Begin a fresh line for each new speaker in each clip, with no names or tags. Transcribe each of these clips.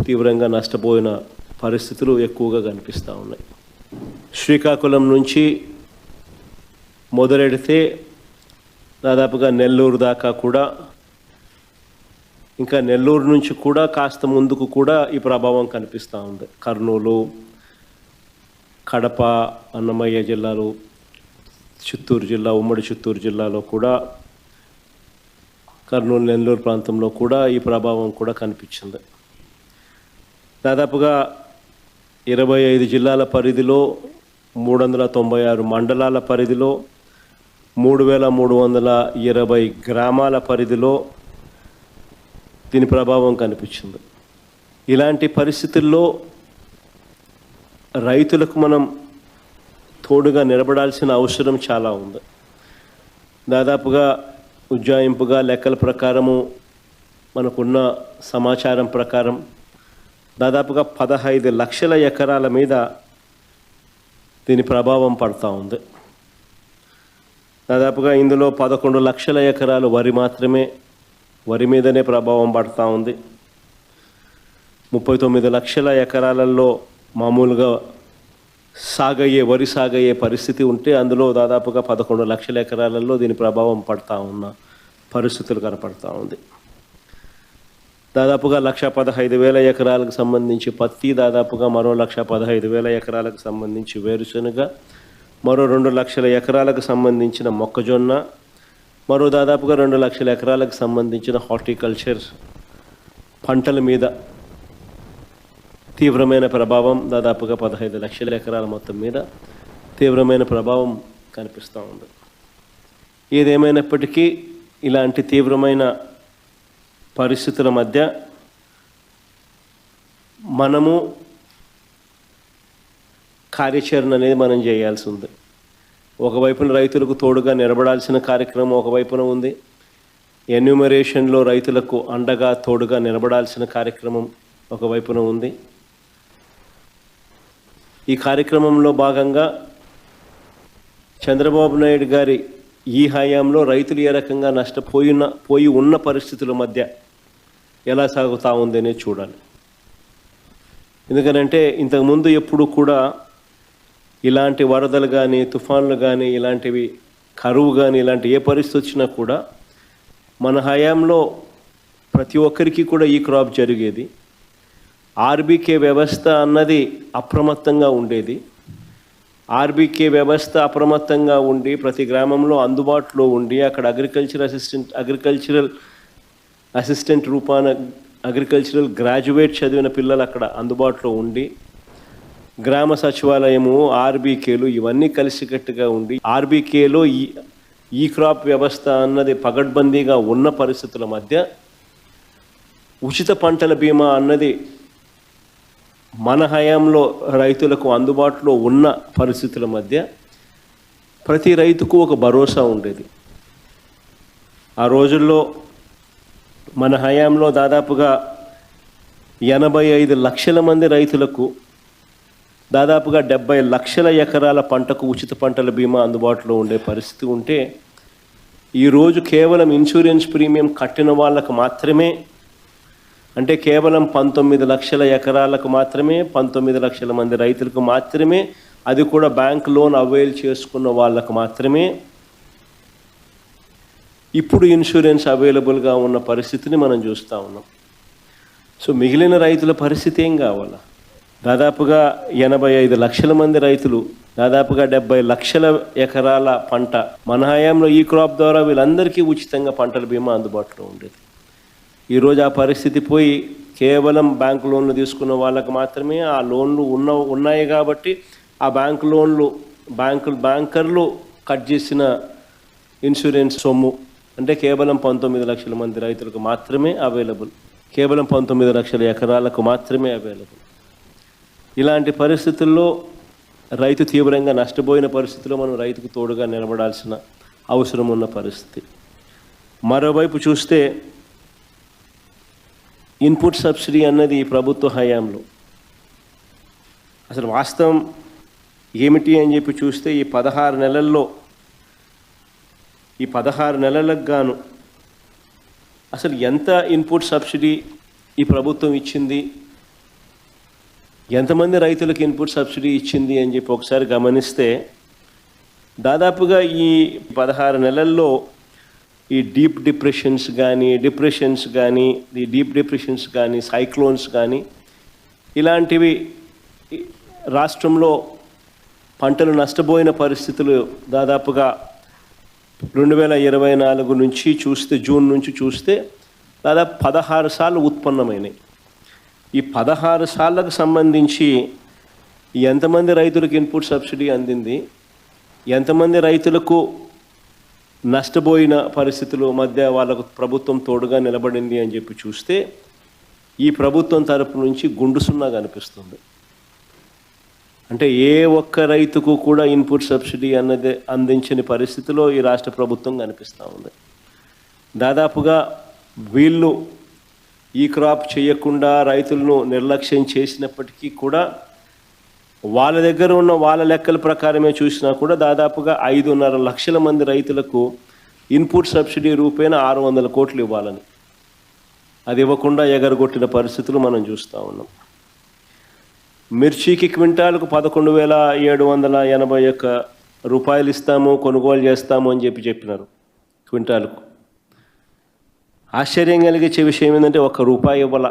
తీవ్రంగా నష్టపోయిన పరిస్థితులు ఎక్కువగా కనిపిస్తూ ఉన్నాయి. శ్రీకాకుళం నుంచి మొదలెడితే దాదాపుగా నెల్లూరు దాకా కూడా, ఇంకా నెల్లూరు నుంచి కూడా కాస్త ముందుకు కూడా ఈ ప్రభావం కనిపిస్తూ ఉంది. కర్నూలు, కడప, అన్నమయ్య జిల్లాలు, చిత్తూరు జిల్లా, ఉమ్మడి చిత్తూరు జిల్లాలో కూడా, కర్నూలు, నెల్లూరు ప్రాంతంలో కూడా ఈ ప్రభావం కూడా కనిపించింది. దాదాపుగా 25 జిల్లాల పరిధిలో, 396 మండలాల పరిధిలో, 3320 గ్రామాల పరిధిలో దీని ప్రభావం కనిపించింది. ఇలాంటి పరిస్థితుల్లో రైతులకు మనం తోడుగా నిలబడాల్సిన అవసరం చాలా ఉంది. దాదాపుగా ఉజ్జాయింపుగా లెక్కల ప్రకారము, మనకున్న సమాచారం ప్రకారం దాదాపుగా 15 లక్షల ఎకరాల మీద దీని ప్రభావం పడుతూ ఉంది. దాదాపుగా ఇందులో 11 లక్షల ఎకరాలు వరి మీదనే ప్రభావం పడుతూ ఉంది. 39 లక్షల ఎకరాలలో మామూలుగా వరి సాగయ్యే పరిస్థితి ఉంటే, అందులో దాదాపుగా 11 లక్షల ఎకరాలలో దీని ప్రభావం పడుతూ ఉన్న పరిస్థితులు కనపడతా ఉంది. దాదాపుగా 1,15,000 ఎకరాలకు సంబంధించి పత్తి, దాదాపుగా మరో 1,15,000 ఎకరాలకు సంబంధించి వేరుశనగ, మరో 2 లక్షల ఎకరాలకు సంబంధించిన మొక్కజొన్న, మరో దాదాపుగా 2 లక్షల ఎకరాలకు సంబంధించిన హార్టికల్చర్ పంటల మీద తీవ్రమైన ప్రభావం, దాదాపుగా 15 లక్షల ఎకరాల మొత్తం మీద తీవ్రమైన ప్రభావం కనిపిస్తూ ఉంది. ఏదేమైనప్పటికీ ఇలాంటి తీవ్రమైన పరిస్థితుల మధ్య మనము కార్యాచరణ అనేది మనం చేయాల్సి ఉంది. ఒకవైపున రైతులకు తోడుగా నిలబడాల్సిన కార్యక్రమం ఒకవైపున ఉంది. ఎన్యూమరేషన్లో రైతులకు అండగా తోడుగా నిలబడాల్సిన కార్యక్రమం ఒకవైపున ఉంది. ఈ కార్యక్రమంలో భాగంగా చంద్రబాబు నాయుడు గారి ఈ హయాంలో రైతులు ఏ రకంగా పోయి ఉన్న పరిస్థితుల మధ్య ఎలా సాగుతూ ఉందనే చూడాలి. ఎందుకనంటే ఇంతకుముందు ఎప్పుడు కూడా ఇలాంటి వరదలు కానీ, తుఫాన్లు కానీ, ఇలాంటివి కరువు కానీ, ఇలాంటి ఏ పరిస్థితి వచ్చినా కూడా మన హయాంలో ప్రతి ఒక్కరికి కూడా ఈ క్రాప్ జరిగేది. ఆర్బీకే వ్యవస్థ అన్నది అప్రమత్తంగా ఉండేది. ఆర్బీకే వ్యవస్థ అప్రమత్తంగా ఉండి ప్రతి గ్రామంలో అందుబాటులో ఉండి, అక్కడ అగ్రికల్చరల్ అసిస్టెంట్ రూపాన అగ్రికల్చరల్ గ్రాడ్యుయేట్ చదివిన పిల్లలు అక్కడ అందుబాటులో ఉండి, గ్రామ సచివాలయము, ఆర్బీకేలు ఇవన్నీ కలిసికట్టుగా ఉండి, ఆర్బీకేలో ఈ క్రాప్ వ్యవస్థ అన్నది పగడ్బందీగా ఉన్న పరిస్థితుల మధ్య ఉచిత పంటల బీమా అన్నది మన హయాంలో రైతులకు అందుబాటులో ఉన్న పరిస్థితుల మధ్య ప్రతి రైతుకు ఒక భరోసా ఉండేది. ఆ రోజుల్లో మన హయాంలో దాదాపుగా 85 లక్షల మంది రైతులకు దాదాపుగా 70 లక్షల ఎకరాల పంటకు ఉచిత పంటల బీమా అందుబాటులో ఉండే పరిస్థితి ఉంటే, ఈరోజు కేవలం ఇన్సూరెన్స్ ప్రీమియం కట్టిన వాళ్ళకు మాత్రమే, అంటే కేవలం 19 లక్షల ఎకరాలకు మాత్రమే, 19 లక్షల మంది రైతులకు మాత్రమే, అది కూడా బ్యాంక్ లోన్ అవైల్ చేసుకున్న వాళ్ళకు మాత్రమే ఇప్పుడు ఇన్సూరెన్స్ అవైలబుల్గా ఉన్న పరిస్థితిని మనం చూస్తూ ఉన్నాం. సో మిగిలిన రైతుల పరిస్థితి ఏం కావాలా? దాదాపుగా 85 లక్షల మంది రైతులు, దాదాపుగా 70 లక్షల ఎకరాల పంట మన హయాంలో ఈ క్రాప్ ద్వారా వీళ్ళందరికీ ఉచితంగా పంటల బీమా అందుబాటులో ఉండేది. ఈరోజు ఆ పరిస్థితి పోయి కేవలం బ్యాంకు లోన్లు తీసుకున్న వాళ్ళకు మాత్రమే ఆ లోన్లు ఉన్నాయి కాబట్టి ఆ బ్యాంకర్లు కట్ చేసిన ఇన్సూరెన్స్ సొమ్ము అంటే కేవలం 19 లక్షల మంది రైతులకు మాత్రమే అవైలబుల్, కేవలం 19 లక్షల ఎకరాలకు మాత్రమే అవైలబుల్. ఇలాంటి పరిస్థితుల్లో రైతు తీవ్రంగా నష్టపోయిన పరిస్థితుల్లో మనం రైతుకు తోడుగా నిలబడాల్సిన అవసరం ఉన్న పరిస్థితి. మరోవైపు చూస్తే ఇన్పుట్ సబ్సిడీ అన్నది ఈ ప్రభుత్వ హయాంలో అసలు వాస్తవం ఏమిటి అని చెప్పి చూస్తే ఈ 16 నెలల్లో ఈ 16 నెలలకు గాను అసలు ఎంత ఇన్పుట్ సబ్సిడీ ఈ ప్రభుత్వం ఇచ్చింది ఎంతమంది రైతులకు ఇన్పుట్ సబ్సిడీ ఇచ్చింది అని చెప్పి ఒకసారి గమనిస్తే దాదాపుగా ఈ 16 నెలల్లో ఈ డీప్ డిప్రెషన్స్ కానీ సైక్లోన్స్ కానీ ఇలాంటివి రాష్ట్రంలో పంటలు నష్టపోయిన పరిస్థితులు దాదాపుగా 2024 నుంచి చూస్తే జూన్ నుంచి చూస్తే దాదాపు 16 సార్లు ఉత్పన్నమైనాయి. ఈ 16 సార్లకు సంబంధించి ఎంతమంది రైతులకు ఇన్పుట్ సబ్సిడీ అందింది, ఎంతమంది రైతులకు నష్టపోయిన పరిస్థితుల మధ్య వాళ్ళకు ప్రభుత్వం తోడుగా నిలబడింది అని చెప్పి చూస్తే ఈ ప్రభుత్వం తరపు నుంచి గుండు సున్నా కనిపిస్తుంది. అంటే ఏ ఒక్క రైతుకు కూడా ఇన్పుట్ సబ్సిడీ అన్నది అందించని పరిస్థితిలో ఈ రాష్ట్ర ప్రభుత్వం కనిపిస్తూ ఉంది. దాదాపుగా వీళ్ళు ఈ క్రాప్ చేయకుండా రైతులను నిర్లక్ష్యం చేసినప్పటికీ కూడా వాళ్ళ దగ్గర ఉన్న వాళ్ళ లెక్కల ప్రకారమే చూసినా కూడా దాదాపుగా 5.5 లక్షల మంది రైతులకు ఇన్పుట్ సబ్సిడీ రూపేణా 600 కోట్లు ఇవ్వాలని అది ఇవ్వకుండా ఎగరగొట్టిన పరిస్థితులు మనం చూస్తూ ఉన్నాం. మిర్చికి క్వింటాలకు 11,781 రూపాయలు ఇస్తాము, కొనుగోలు చేస్తాము అని చెప్పినారు క్వింటాలకు. ఆశ్చర్యం కలిగించే విషయం ఏంటంటే ₹1 ఇవ్వాల.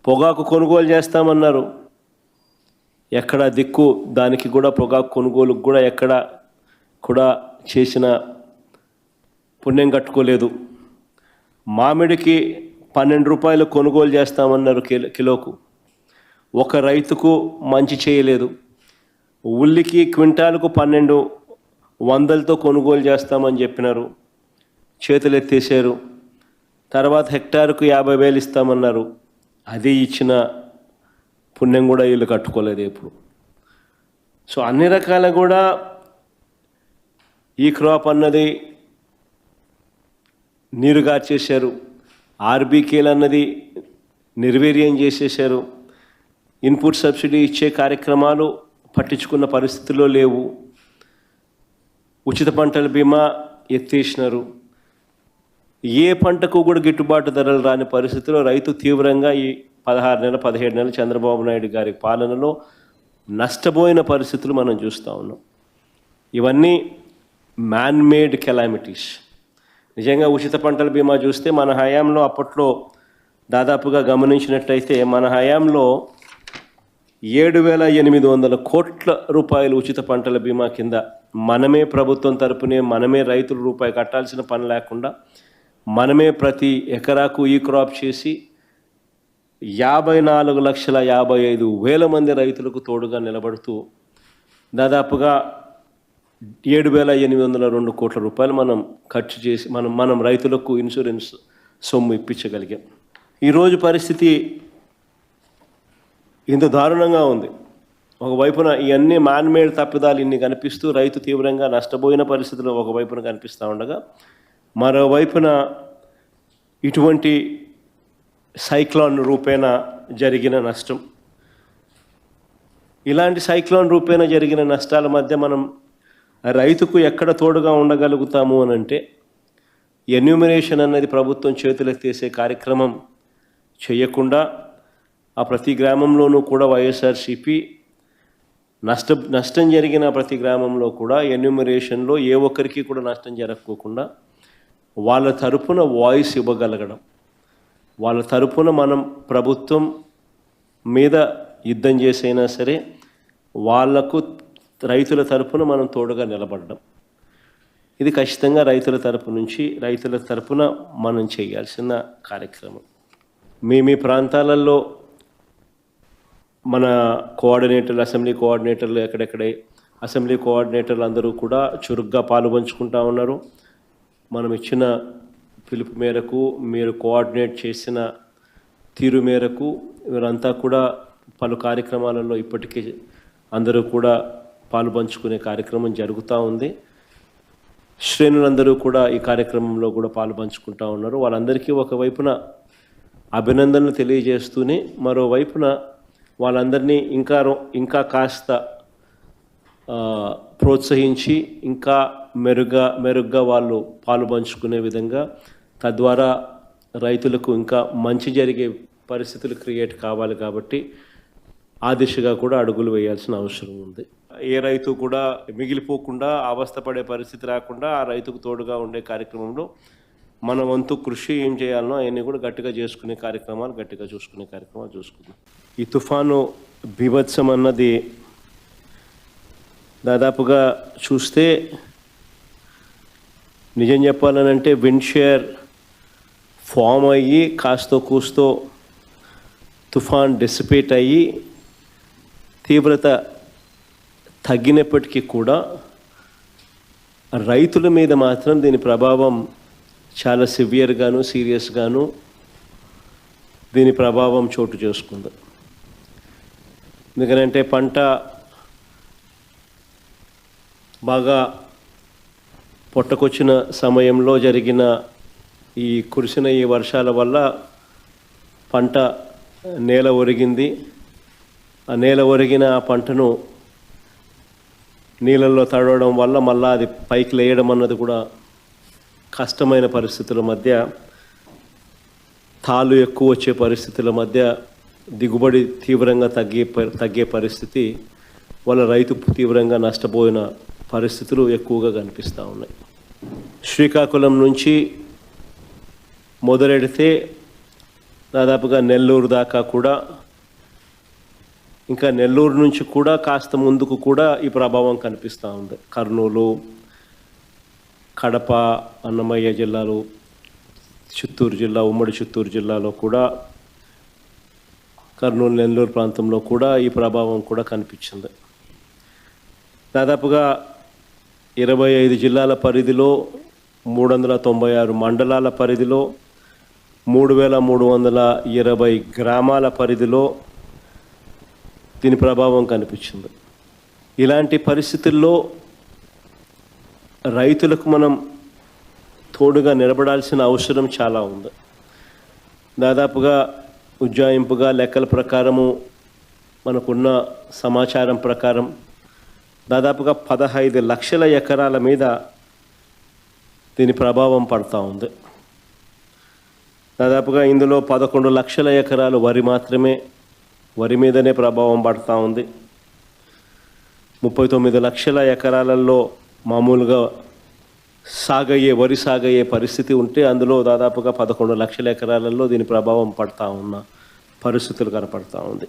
పొగాకు కొనుగోలు చేస్తామన్నారు, ఎక్కడ దిక్కు దానికి కూడా పొగాకు కొనుగోలుకు కూడా ఎక్కడ కూడా చేసిన పుణ్యం కట్టుకోలేదు. మామిడికి ₹12 కొనుగోలు చేస్తామన్నారు కిలోకు, ఒక రైతుకు మంచి చేయలేదు. ఉల్లికి క్వింటాలకు 1200తో కొనుగోలు చేస్తామని చెప్పినారు, చేతులు ఎత్తేసారు. తర్వాత హెక్టార్కు 50,000 ఇస్తామన్నారు, అది ఇచ్చిన పుణ్యం కూడా వీళ్ళు కట్టుకోలేదు ఎప్పుడు. సో అన్ని రకాల కూడా ఈ క్రాప్ అన్నది నీరుగార్చేశారు, ఆర్బీకేలు అన్నది నిర్వీర్యం చేసేశారు. ఇన్పుట్ సబ్సిడీ ఇచ్చే కార్యక్రమాలు పట్టించుకున్న పరిస్థితుల్లో లేవు. ఉచిత పంటల బీమా ఎత్తేసినారు. ఏ పంటకు కూడా గిట్టుబాటు ధరలు రాని పరిస్థితిలో రైతు తీవ్రంగా ఈ 16 నెలలు 17 నెలలు చంద్రబాబు నాయుడు గారి పాలనలో నష్టపోయిన పరిస్థితులు మనం చూస్తూ ఉన్నాం. ఇవన్నీ మ్యాన్మేడ్ కెలామిటీస్. నిజంగా ఉచిత పంటల బీమా చూస్తే మన హయాంలో అప్పట్లో దాదాపుగా గమనించినట్లయితే మన హయాంలో 7,800 కోట్ల రూపాయలు ఉచిత పంటల బీమా కింద మనమే ప్రభుత్వం తరపునే మనమే రైతులు రూపాయి కట్టాల్సిన పని లేకుండా మనమే ప్రతి ఎకరాకు ఈ క్రాప్ చేసి 54,55,000 మంది రైతులకు తోడుగా నిలబడుతూ దాదాపుగా 7,802 కోట్ల రూపాయలు మనం ఖర్చు చేసి మనం రైతులకు ఇన్సూరెన్స్ సొమ్ము ఇప్పించగలిగాం. ఈరోజు పరిస్థితి ఇంత దారుణంగా ఉంది. ఒకవైపున ఇవన్నీ మ్యాన్మేడ్ తప్పిదాలు ఇన్ని కనిపిస్తూ రైతు తీవ్రంగా నష్టపోయిన పరిస్థితులు ఒకవైపున కనిపిస్తూ ఉండగా, మరోవైపున ఇటువంటి సైక్లోన్ రూపేణా జరిగిన నష్టం, ఇలాంటి సైక్లోన్ రూపేణా జరిగిన నష్టాల మధ్య మనం రైతుకు ఎక్కడ తోడుగా ఉండగలుగుతాము అని అంటే ఎన్యూమరేషన్ అనేది ప్రభుత్వం చేతులెత్తేసే కార్యక్రమం చేయకుండా ఆ ప్రతి గ్రామంలోనూ కూడా వైఎస్ఆర్సీపీ నష్టం జరిగిన ప్రతి గ్రామంలో కూడా ఎన్యూమరేషన్లో ఏ ఒక్కరికి కూడా నష్టం జరగకోకుండా వాళ్ళ తరపున వాయిస్ ఇవ్వగలగడం, వాళ్ళ తరపున మనం ప్రభుత్వం మీద యుద్ధం చేసైనా సరే వాళ్లకు రైతుల తరపున మనం తోడుగా నిలబడడం, ఇది ఖచ్చితంగా రైతుల తరపున మనం చేయాల్సిన కార్యక్రమం. మీ ప్రాంతాలలో మన కోఆర్డినేటర్లు, అసెంబ్లీ కోఆర్డినేటర్లు ఎక్కడెక్కడే అసెంబ్లీ కోఆర్డినేటర్లు అందరూ కూడా చురుగ్గా పాలుపంచుకుంటూ ఉన్నారు. మనం ఇచ్చిన పిలుపు మేరకు, మీరు కోఆర్డినేట్ చేసిన తీరు మేరకు వీరంతా కూడా పలు కార్యక్రమాలలో ఇప్పటికీ అందరూ కూడా పాలుపంచుకునే కార్యక్రమం జరుగుతూ ఉంది. శ్రేణులందరూ కూడా ఈ కార్యక్రమంలో కూడా పాలుపంచుకుంటూ ఉన్నారు. వాళ్ళందరికీ ఒకవైపున అభినందనలు తెలియజేస్తూనే మరోవైపున వాళ్ళందరినీ ఇంకా కాస్త ప్రోత్సహించి ఇంకా మెరుగ్గా వాళ్ళు పాలుపంచుకునే విధంగా, తద్వారా రైతులకు ఇంకా మంచి జరిగే పరిస్థితులు క్రియేట్ కావాలి. కాబట్టి ఆ దిశగా కూడా అడుగులు వేయాల్సిన అవసరం ఉంది. ఏ రైతు కూడా మిగిలిపోకుండా అవస్థపడే పరిస్థితి రాకుండా ఆ రైతుకు తోడుగా ఉండే కార్యక్రమంలో మన వంతు కృషి ఏం చేయాలనో అవన్నీ కూడా గట్టిగా చూసుకునే కార్యక్రమాలు చూసుకుందాం. ఈ తుఫాను బీభత్సం అన్నది దాదాపుగా చూస్తే నిజం చెప్పాలనంటే విండ్ షేర్ ఫామ్ అయ్యి కాస్తో కూస్తో తుఫాన్ డిసిపేట్ అయ్యి తీవ్రత తగ్గినప్పటికీ కూడా రైతుల మీద మాత్రం దీని ప్రభావం చాలా సివియర్గాను సీరియస్గాను దీని ప్రభావం చోటు చేసుకుంది. ఎందుకంటే పంట బాగా పొట్టకొచ్చిన సమయంలో జరిగిన కురిసిన ఈ వర్షాల వల్ల పంట నేల ఒరిగింది. ఆ నేల ఒరిగిన ఆ పంటను నీళ్ళల్లో తడవడం వల్ల మళ్ళీ అది పైకి లేయడం అన్నది కూడా కష్టమైన పరిస్థితుల మధ్య, తాళ్ళు ఎక్కువ వచ్చే పరిస్థితుల మధ్య దిగుబడి తీవ్రంగా తగ్గే పరిస్థితి వల్ల రైతు తీవ్రంగా నష్టపోయిన పరిస్థితులు ఎక్కువగా కనిపిస్తూ ఉన్నాయి. శ్రీకాకుళం నుంచి మొదలెడితే దాదాపుగా నెల్లూరు దాకా కూడా, ఇంకా నెల్లూరు నుంచి కూడా కాస్త ముందుకు కూడా ఈ ప్రభావం కనిపిస్తూ ఉంది. కర్నూలు, కడప, అన్నమయ్య జిల్లాలు, చిత్తూరు జిల్లా, ఉమ్మడి చిత్తూరు జిల్లాలో కూడా, కర్నూలు నెల్లూరు ప్రాంతంలో కూడా ఈ ప్రభావం కూడా కనిపించింది. దాదాపుగా 25 జిల్లాల పరిధిలో, 396 మండలాల పరిధిలో, 3320 గ్రామాల పరిధిలో దీని ప్రభావం కనిపించింది. ఇలాంటి పరిస్థితుల్లో రైతులకు మనం తోడుగా నిలబడాల్సిన అవసరం చాలా ఉంది. దాదాపుగా ఉజ్జాయింపుగా లెక్కల ప్రకారము, మనకున్న సమాచారం ప్రకారం దాదాపుగా 15 లక్షల ఎకరాల మీద దీని ప్రభావం పడుతూ ఉంది. దాదాపుగా ఇందులో 11 లక్షల ఎకరాలు వరి మీదనే ప్రభావం పడుతూ ఉంది. 39 లక్షల ఎకరాలలో మామూలుగా వరి సాగయ్యే పరిస్థితి ఉంటే అందులో దాదాపుగా 11 లక్షల ఎకరాలలో దీని ప్రభావం పడుతూ ఉన్న పరిస్థితులు కనపడతా ఉంది.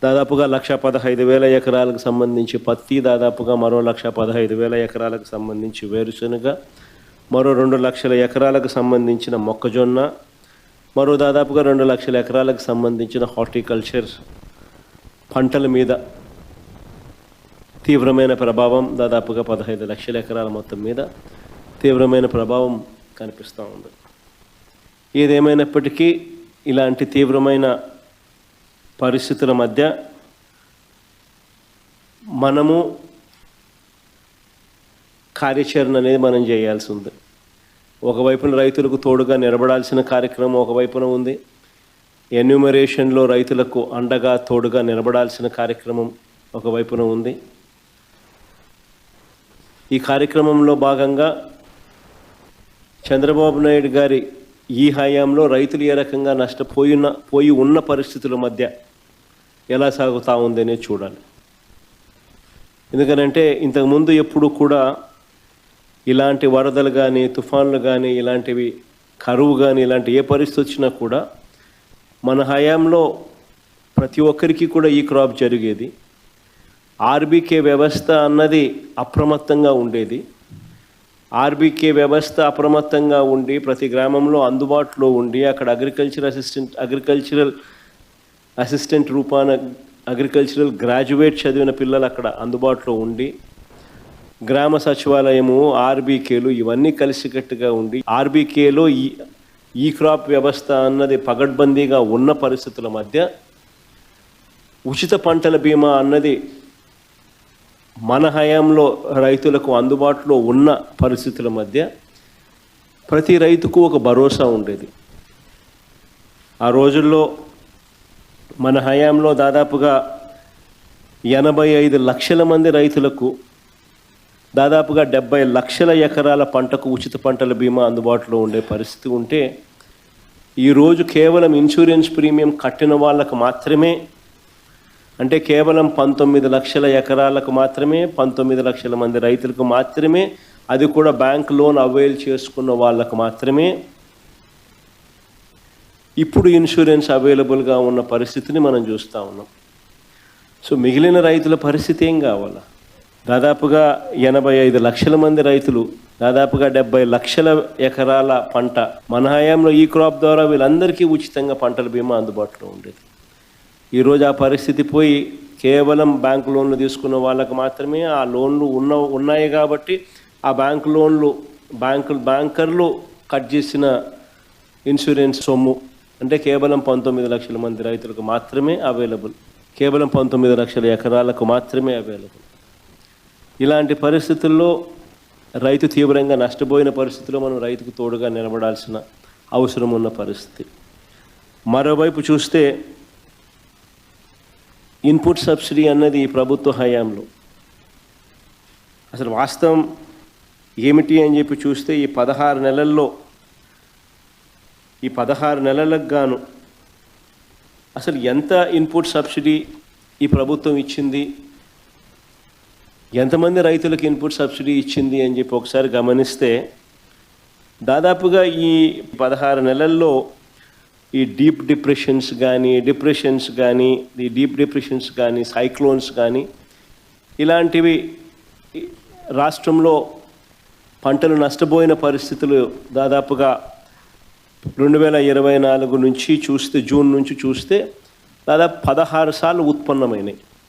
దాదాపుగా 1,15,000 ఎకరాలకు సంబంధించి పత్తి, దాదాపుగా మరో 1,15,000 ఎకరాలకు సంబంధించి వేరుశనగ, మరో 2 లక్షల ఎకరాలకు సంబంధించిన మొక్కజొన్న, మరో దాదాపుగా 2 లక్షల ఎకరాలకు సంబంధించిన హార్టికల్చర్ పంటల మీద తీవ్రమైన ప్రభావం, దాదాపుగా 15 లక్షల ఎకరాల మొత్తం మీద తీవ్రమైన ప్రభావం కనిపిస్తూ ఉంది. ఏదేమైనప్పటికీ ఇలాంటి తీవ్రమైన పరిస్థితుల మధ్య మనము కార్యాచరణ అనేది మనం చేయాల్సి ఉంది. ఒకవైపున రైతులకు తోడుగా నిలబడాల్సిన కార్యక్రమం ఒకవైపున ఉంది. ఎన్యూమరేషన్లో రైతులకు అండగా తోడుగా నిలబడాల్సిన కార్యక్రమం ఒకవైపున ఉంది. ఈ కార్యక్రమంలో భాగంగా చంద్రబాబు నాయుడు గారి ఈ హయాంలో రైతులు ఏ రకంగా నష్టపోయి ఉన్న పరిస్థితుల మధ్య ఎలా సాగుతూ ఉందనే చూడాలి. ఎందుకనంటే ఇంతకుముందు ఎప్పుడు కూడా ఇలాంటి వరదలు కానీ, తుఫాన్లు కానీ, ఇలాంటివి కరువు కానీ, ఇలాంటి ఏ పరిస్థితి వచ్చినా కూడా మన హయాంలో ప్రతి ఒక్కరికి కూడా ఈ క్రాప్ జరిగేది. ఆర్బీకే వ్యవస్థ అన్నది అప్రమత్తంగా ఉండేది. ఆర్బీకే వ్యవస్థ అప్రమత్తంగా ఉండి ప్రతి గ్రామంలో అందుబాటులో ఉండి అక్కడ అగ్రికల్చరల్ అసిస్టెంట్ రూపాన అగ్రికల్చరల్ గ్రాడ్యుయేట్ చదివిన పిల్లలు అక్కడ అందుబాటులో ఉండి, గ్రామ సచివాలయము, ఆర్బీకేలు ఇవన్నీ కలిసికట్టుగా ఉండి, ఆర్బీకేలో ఈ క్రాప్ వ్యవస్థ అన్నది పగడ్బందీగా ఉన్న పరిస్థితుల మధ్య ఉచిత పంటల బీమా అన్నది మన హయాంలో రైతులకు అందుబాటులో ఉన్న పరిస్థితుల మధ్య ప్రతి రైతుకు ఒక భరోసా ఉండేది. ఆ రోజుల్లో మన హయాంలో దాదాపుగా 85 లక్షల మంది రైతులకు దాదాపుగా 70 లక్షల ఎకరాల పంటకు ఉచిత పంటల బీమా అందుబాటులో ఉండే పరిస్థితి ఉంటే, ఈరోజు కేవలం ఇన్సూరెన్స్ ప్రీమియం కట్టిన వాళ్ళకు మాత్రమే అంటే కేవలం 19 లక్షల ఎకరాలకు మాత్రమే, 19 లక్షల మంది రైతులకు మాత్రమే, అది కూడా బ్యాంక్ లోన్ అవైల్ చేసుకున్న వాళ్ళకు మాత్రమే ఇప్పుడు ఇన్సూరెన్స్ అవైలబుల్గా ఉన్న పరిస్థితిని మనం చూస్తూ ఉన్నాం. సో మిగిలిన రైతుల పరిస్థితి ఏం కావాలా? దాదాపుగా 85 లక్షల మంది రైతులు, దాదాపుగా 70 లక్షల ఎకరాల పంట మన హయాంలో ఈ క్రాప్ ద్వారా వీళ్ళందరికీ ఉచితంగా పంటల బీమా అందుబాటులో ఉండేది. ఈరోజు ఆ పరిస్థితి పోయి కేవలం బ్యాంకు లోన్లు తీసుకున్న వాళ్ళకు మాత్రమే ఆ లోన్లు ఉన్నాయి కాబట్టి ఆ బ్యాంకు లోన్లు బ్యాంకర్లు కట్ చేసిన ఇన్సూరెన్స్ సొమ్ము అంటే కేవలం 19 లక్షల మంది రైతులకు మాత్రమే అవైలబుల్, కేవలం 19 లక్షల ఎకరాలకు మాత్రమే అవైలబుల్. ఇలాంటి పరిస్థితుల్లో రైతు తీవ్రంగా నష్టపోయిన పరిస్థితిలో మనం రైతుకు తోడుగా నిలబడాల్సిన అవసరం ఉన్న పరిస్థితి. మరోవైపు చూస్తే ఇన్పుట్ సబ్సిడీ అన్నది ఈ ప్రభుత్వ హయాంలో అసలు వాస్తవం ఏమిటి అని చెప్పి చూస్తే ఈ 16 నెలల్లో ఈ 16 నెలలకు గాను అసలు ఎంత ఇన్పుట్ సబ్సిడీ ఈ ప్రభుత్వం ఇచ్చింది, ఎంతమంది రైతులకు ఇన్పుట్ సబ్సిడీ ఇచ్చింది అని చెప్పి ఒకసారి గమనిస్తే దాదాపుగా ఈ 16 నెలల్లో ఈ డీప్ డిప్రెషన్స్ కానీ సైక్లోన్స్ కానీ ఇలాంటివి రాష్ట్రంలో పంటలు నష్టపోయిన పరిస్థితులు దాదాపుగా 2024 నుంచి చూస్తే, జూన్ నుంచి చూస్తే దాదాపు 16 సార్లు ఉత్పన్నమైనాయి.